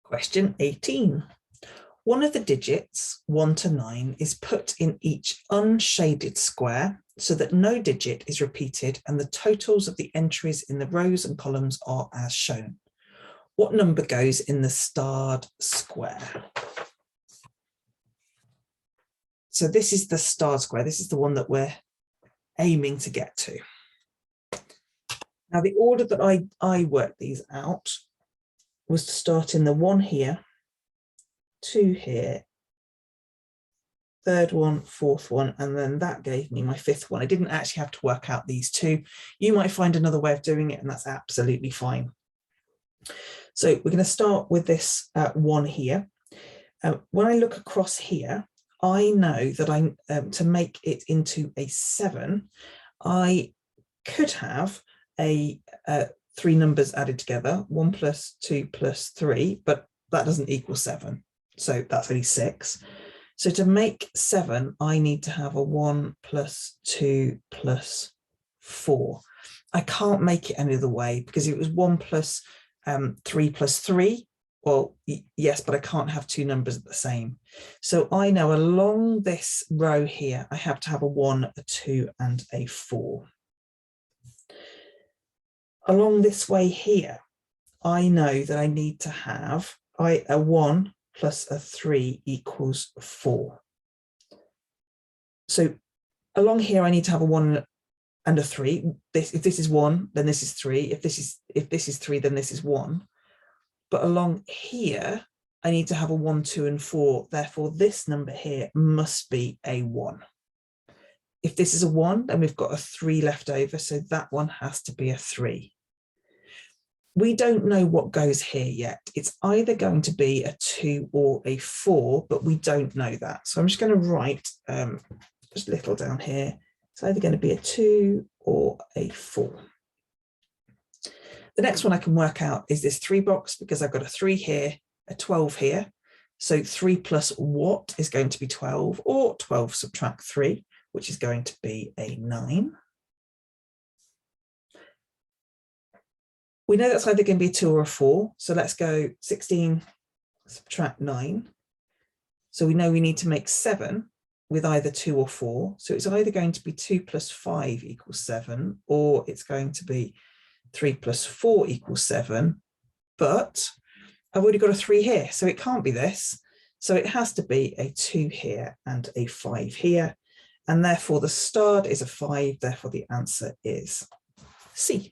Question 18. One of the digits, 1 to 9, is put in each unshaded square so that no digit is repeated and the totals of the entries in the rows and columns are as shown. What number goes in the starred square? So this is the starred square. This is the one that we're aiming to get to. Now, the order that I worked these out was to start in the 1 here, 2 here, third one, fourth one, and then that gave me my 5th one. I didn't actually have to work out these 2. You might find another way of doing it, and that's absolutely fine. So we're going to start with this 1 here. When I look across here, I know that to make it into a 7, I could have a 3 numbers added together, 1 plus 2 plus 3, but that doesn't equal 7. So that's only 6. So to make 7, I need to have a 1 plus 2 plus 4. I can't make it any other way because it was 1 plus 3 plus 3. Well, yes, but I can't have 2 numbers the same. So I know along this row here, I have to have a 1, a 2, and a 4. Along this way here, I know that I need to have a 1 plus a 3 equals 4. So along here, I need to have a 1 and a 3. If this is 1, then this is 3. If this is 3, then this is 1. But along here, I need to have a 1, 2, and 4. Therefore, this number here must be a 1. If this is a 1, then we've got a 3 left over. So that one has to be a 3. We don't know what goes here yet. It's either going to be a 2 or a 4, but we don't know that. So I'm just going to write just a little down here. It's either going to be a 2 or a 4. The next one I can work out is this 3 box because I've got a 3 here, a 12 here. So 3 plus what is going to be 12, or 12 subtract 3, which is going to be a 9. We know that's either going to be a 2 or a 4. So let's go 16 subtract 9. So we know we need to make 7 with either 2 or 4. So it's either going to be 2 plus 5 equals 7, or it's going to be 3 plus 4 equals 7. But I've already got a 3 here, so it can't be this. So it has to be a 2 here and a 5 here. And therefore the starred is a 5. Therefore the answer is C.